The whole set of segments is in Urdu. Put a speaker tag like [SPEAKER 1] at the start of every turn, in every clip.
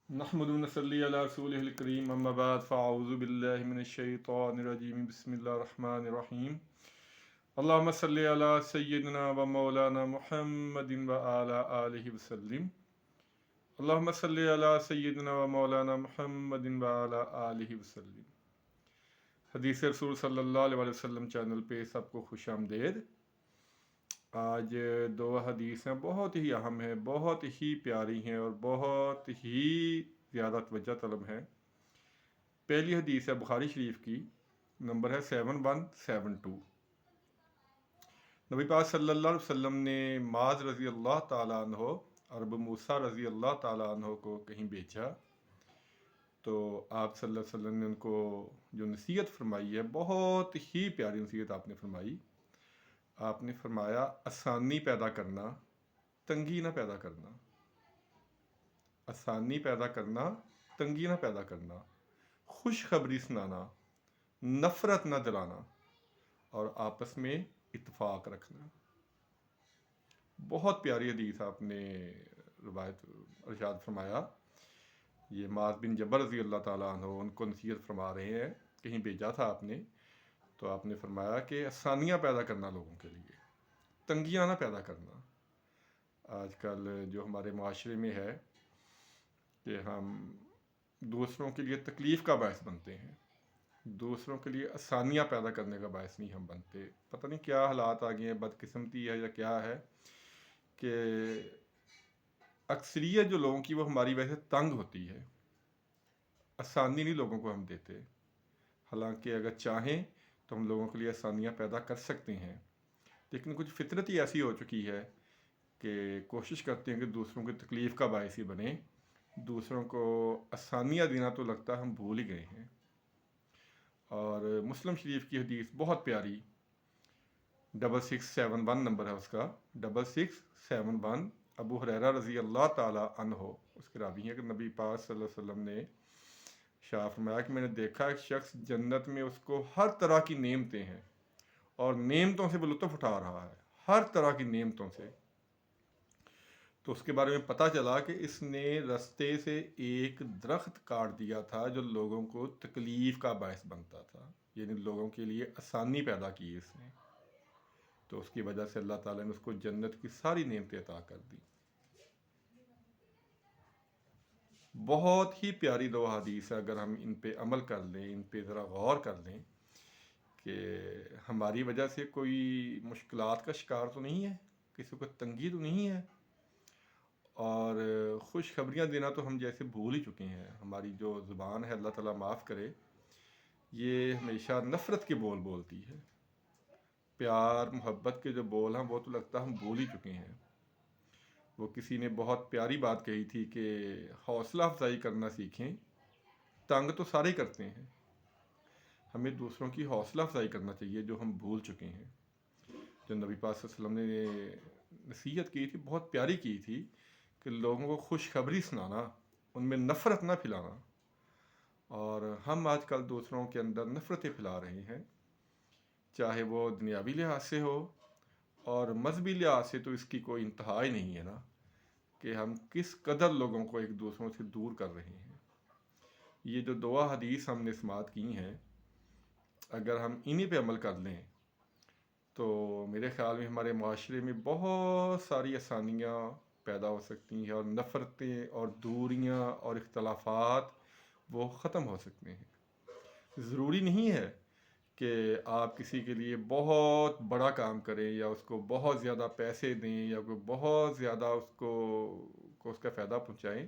[SPEAKER 1] نحمد ونصلي على رسوله الكريم أما بعد فأعوذ بالله من الشيطان الرجيم بسم الله الرحمن الرحيم اللهم صل على سيدنا ومولانا محمد وعلى آله وسلم اللهم صل على سيدنا ومولانا محمد وعلى آله وسلم حدیث رسول صلی اللہ علیہ وسلم چینل پہ سب کو خوش آمدید۔ آج دو حدیث ہیں، بہت ہی اہم ہیں، بہت ہی پیاری ہیں اور بہت ہی زیادہ توجہ طلب ہیں۔ پہلی حدیث ہے بخاری شریف کی، نمبر ہے 7172۔ نبی پاک صلی اللہ علیہ وسلم نے معاذ رضی اللہ تعالیٰ عنہ اور ابو موسیٰ رضی اللہ تعالیٰ عنہ کو کہیں بھیجا تو آپ صلی اللہ علیہ وسلم نے ان کو جو نصیحت فرمائی ہے، بہت ہی پیاری نصیحت آپ نے فرمائی۔ آپ نے فرمایا آسانی پیدا کرنا، تنگی نہ پیدا کرنا، آسانی پیدا کرنا، تنگی نہ پیدا کرنا، خوشخبری سنانا، نفرت نہ دلانا اور آپس میں اتفاق رکھنا۔ بہت پیاری حدیث آپ نے روایت ارشاد فرمایا۔ یہ معاذ بن جبل رضی اللہ تعالیٰ عنہ ان کو نصیحت فرما رہے ہیں، کہیں بھیجا تھا آپ نے تو آپ نے فرمایا کہ آسانیاں پیدا کرنا لوگوں کے لیے، تنگیاں نہ پیدا کرنا۔ آج کل جو ہمارے معاشرے میں ہے کہ ہم دوسروں کے لیے تکلیف کا باعث بنتے ہیں، دوسروں کے لیے آسانیاں پیدا کرنے کا باعث نہیں ہم بنتے۔ پتہ نہیں کیا حالات آ گئے ہیں، بدقسمتی ہے یا کیا ہے کہ اکثریت جو لوگوں کی وہ ہماری وجہ سے تنگ ہوتی ہے، آسانی نہیں لوگوں کو ہم دیتے۔ حالانکہ اگر چاہیں تو ہم لوگوں کے لیے آسانیاں پیدا کر سکتے ہیں، لیکن کچھ فطرت ہی ایسی ہو چکی ہے کہ کوشش کرتے ہیں کہ دوسروں کی تکلیف کا باعث ہی بنے، دوسروں کو آسانیاں دینا تو لگتا ہے ہم بھول ہی گئے ہیں۔ اور مسلم شریف کی حدیث بہت پیاری، 6671 نمبر ہے اس کا، 6671، ابو ہریرہ رضی اللہ تعالیٰ عنہ اس کے راوی ہیں کہ نبی پاک صلی اللہ علیہ وسلم نے شاہ فرمایا کہ میں نے دیکھا ایک شخص جنت میں اس کو ہر طرح کی نعمتیں ہیں اور نعمتوں سے وہ لطف اٹھا رہا ہے، ہر طرح کی نعمتوں سے۔ تو اس کے بارے میں پتہ چلا کہ اس نے رستے سے ایک درخت کاٹ دیا تھا جو لوگوں کو تکلیف کا باعث بنتا تھا، یعنی لوگوں کے لیے آسانی پیدا کی اس نے، تو اس کی وجہ سے اللہ تعالیٰ نے اس کو جنت کی ساری نعمتیں عطا کر دی۔ بہت ہی پیاری دو حدیث ہے، اگر ہم ان پہ عمل کر لیں، ان پہ ذرا غور کر لیں کہ ہماری وجہ سے کوئی مشکلات کا شکار تو نہیں ہے، کسی کو تنگی تو نہیں ہے، اور خوشخبریاں دینا تو ہم جیسے بھول ہی چکے ہیں۔ ہماری جو زبان ہے، اللہ تعالیٰ معاف کرے، یہ ہمیشہ نفرت کے بول بولتی ہے۔ پیار محبت کے جو بول ہیں وہ تو لگتا ہے ہم بھول ہی چکے ہیں۔ وہ کسی نے بہت پیاری بات کہی تھی کہ حوصلہ افزائی کرنا سیکھیں، تنگ تو سارے کرتے ہیں، ہمیں دوسروں کی حوصلہ افزائی کرنا چاہیے جو ہم بھول چکے ہیں۔ جو نبی پاک صلی اللہ علیہ وسلم نے نصیحت کی تھی، بہت پیاری کی تھی کہ لوگوں کو خوشخبری سنانا، ان میں نفرت نہ پھیلانا۔ اور ہم آج کل دوسروں کے اندر نفرتیں پھیلا رہے ہیں، چاہے وہ دنیاوی لحاظ سے ہو اور مذہبی لحاظ سے، تو اس کی کوئی انتہا ہی نہیں ہے نا کہ ہم کس قدر لوگوں کو ایک دوسروں سے دور کر رہے ہیں۔ یہ جو دو حدیث ہم نے سماعت کی ہیں، اگر ہم انہی پہ عمل کر لیں تو میرے خیال میں ہمارے معاشرے میں بہت ساری آسانیاں پیدا ہو سکتی ہیں، اور نفرتیں اور دوریاں اور اختلافات وہ ختم ہو سکتے ہیں۔ ضروری نہیں ہے کہ آپ کسی کے لیے بہت بڑا کام کریں یا اس کو بہت زیادہ پیسے دیں یا کوئی بہت زیادہ اس کو اس کا فائدہ پہنچائیں۔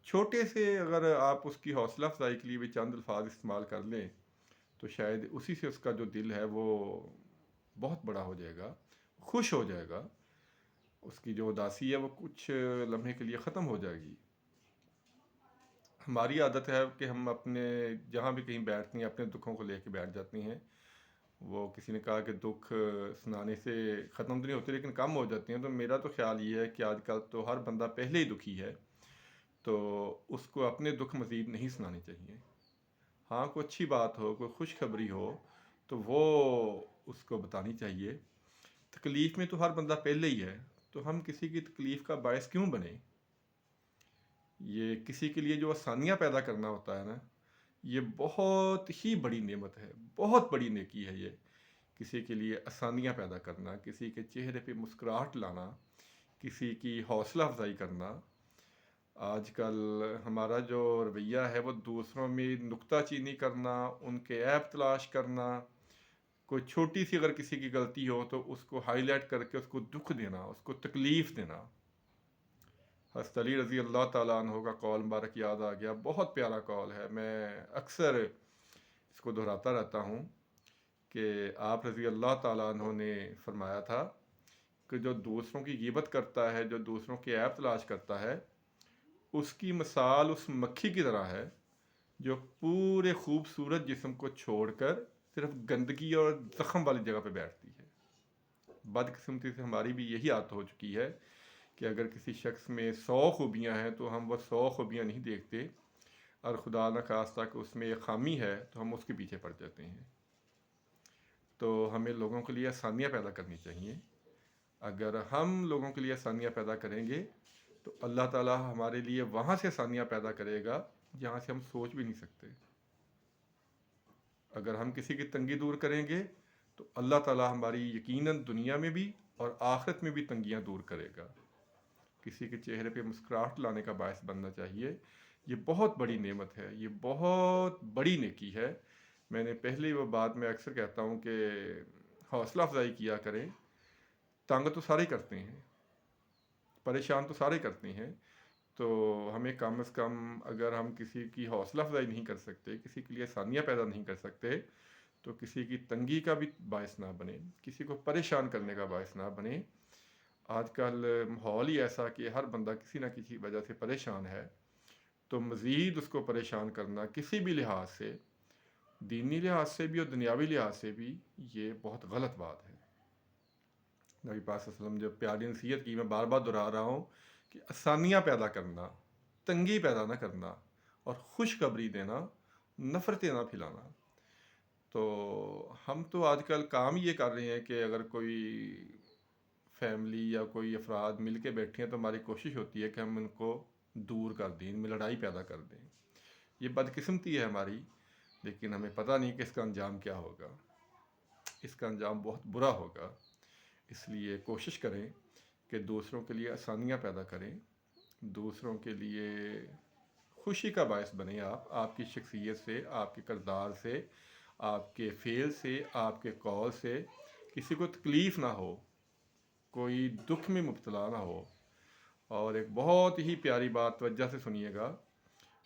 [SPEAKER 1] چھوٹے سے اگر آپ اس کی حوصلہ افزائی کے لیے بھی چند الفاظ استعمال کر لیں تو شاید اسی سے اس کا جو دل ہے وہ بہت بڑا ہو جائے گا، خوش ہو جائے گا، اس کی جو اداسی ہے وہ کچھ لمحے کے لیے ختم ہو جائے گی۔ ہماری عادت ہے کہ ہم اپنے جہاں بھی کہیں بیٹھتے ہیں اپنے دکھوں کو لے کے بیٹھ جاتے ہیں۔ وہ کسی نے کہا کہ دکھ سنانے سے ختم تو نہیں ہوتے لیکن کم ہو جاتے ہیں، تو میرا تو خیال یہ ہے کہ آج کل تو ہر بندہ پہلے ہی دکھی ہے، تو اس کو اپنے دکھ مزید نہیں سنانے چاہیے۔ ہاں کوئی اچھی بات ہو، کوئی خوشخبری ہو تو وہ اس کو بتانی چاہیے۔ تکلیف میں تو ہر بندہ پہلے ہی ہے، تو ہم کسی کی تکلیف کا باعث کیوں بنے؟ یہ کسی کے لیے جو آسانیاں پیدا کرنا ہوتا ہے نا، یہ بہت ہی بڑی نعمت ہے، بہت بڑی نیکی ہے یہ۔ کسی کے لیے آسانیاں پیدا کرنا، کسی کے چہرے پہ مسکراہٹ لانا، کسی کی حوصلہ افزائی کرنا۔ آج کل ہمارا جو رویہ ہے وہ دوسروں میں نکتہ چینی کرنا، ان کے عیب تلاش کرنا، کوئی چھوٹی سی اگر کسی کی غلطی ہو تو اس کو ہائی لائٹ کر کے اس کو دکھ دینا، اس کو تکلیف دینا۔ حضرت علی رضی اللہ تعالیٰ عنہ کا قول مبارک یاد آ گیا، بہت پیارا قول ہے، میں اکثر اس کو دہراتا رہتا ہوں کہ آپ رضی اللہ تعالیٰ عنہ نے فرمایا تھا کہ جو دوسروں کی غیبت کرتا ہے، جو دوسروں کے عیب تلاش کرتا ہے، اس کی مثال اس مکھی کی طرح ہے جو پورے خوبصورت جسم کو چھوڑ کر صرف گندگی اور زخم والی جگہ پہ بیٹھتی ہے۔ بدقسمتی سے ہماری بھی یہی عادت ہو چکی ہے کہ اگر کسی شخص میں 100 خوبیاں ہیں تو ہم وہ 100 خوبیاں نہیں دیکھتے، اور خدا نہ خواستہ کہ اس میں ایک خامی ہے تو ہم اس کے پیچھے پڑ جاتے ہیں۔ تو ہمیں لوگوں کے لیے آسانیاں پیدا کرنی چاہیے۔ اگر ہم لوگوں کے لیے آسانیاں پیدا کریں گے تو اللہ تعالیٰ ہمارے لیے وہاں سے آسانیاں پیدا کرے گا جہاں سے ہم سوچ بھی نہیں سکتے۔ اگر ہم کسی کی تنگی دور کریں گے تو اللہ تعالیٰ ہماری یقیناً دنیا میں بھی اور آخرت میں بھی تنگیاں دور کرے گا۔ کسی کے چہرے پہ مسکراہٹ لانے کا باعث بننا چاہیے۔ یہ بہت بڑی نعمت ہے، یہ بہت بڑی نیکی ہے۔ میں نے پہلے وہ بات میں اکثر کہتا ہوں کہ حوصلہ افزائی کیا کریں۔ تنگ تو سارے کرتے ہیں، پریشان تو سارے کرتے ہیں، تو ہمیں کم از کم اگر ہم کسی کی حوصلہ افزائی نہیں کر سکتے، کسی کے لیے آسانیاں پیدا نہیں کر سکتے، تو کسی کی تنگی کا بھی باعث نہ بنے، کسی کو پریشان کرنے کا باعث نہ بنے۔ آج کل ماحول ہی ایسا کہ ہر بندہ کسی نہ کسی وجہ سے پریشان ہے، تو مزید اس کو پریشان کرنا کسی بھی لحاظ سے، دینی لحاظ سے بھی اور دنیاوی لحاظ سے بھی، یہ بہت غلط بات ہے۔ نبی پاک صلی اللہ علیہ وسلم جو پیاری نصیحت کی، میں بار بار دہرا رہا ہوں کہ آسانیاں پیدا کرنا، تنگی پیدا نہ کرنا، اور خوشخبری دینا، نفرتیں نہ پھیلانا۔ تو ہم تو آج کل کام یہ کر رہے ہیں کہ اگر کوئی فیملی یا کوئی افراد مل کے بیٹھے ہیں تو ہماری کوشش ہوتی ہے کہ ہم ان کو دور کر دیں، ان میں لڑائی پیدا کر دیں۔ یہ بدقسمتی ہے ہماری، لیکن ہمیں پتہ نہیں کہ اس کا انجام کیا ہوگا۔ اس کا انجام بہت برا ہوگا۔ اس لیے کوشش کریں کہ دوسروں کے لیے آسانیاں پیدا کریں، دوسروں کے لیے خوشی کا باعث بنیں۔ آپ کی شخصیت سے، آپ کے کردار سے، آپ کے فعل سے، آپ کے قول سے کسی کو تکلیف نہ ہو، کوئی دکھ میں مبتلا نہ ہو۔ اور ایک بہت ہی پیاری بات توجہ سے سنیے گا،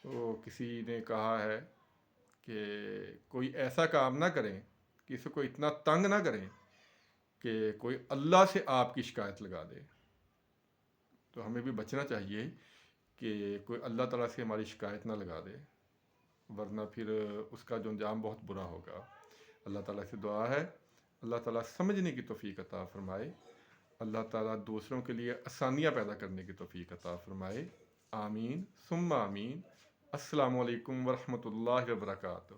[SPEAKER 1] وہ کسی نے کہا ہے کہ کوئی ایسا کام نہ کریں، کسی کو اتنا تنگ نہ کریں کہ کوئی اللہ سے آپ کی شکایت لگا دے۔ تو ہمیں بھی بچنا چاہیے کہ کوئی اللہ تعالیٰ سے ہماری شکایت نہ لگا دے، ورنہ پھر اس کا جو انجام بہت برا ہوگا۔ اللہ تعالیٰ سے دعا ہے اللہ تعالیٰ سمجھنے کی توفیق عطا فرمائے، اللہ تعالیٰ دوسروں کے لیے آسانیاں پیدا کرنے کی توفیق عطا فرمائے۔ آمین ثم آمین۔ السلام علیکم ورحمۃ اللہ وبرکاتہ۔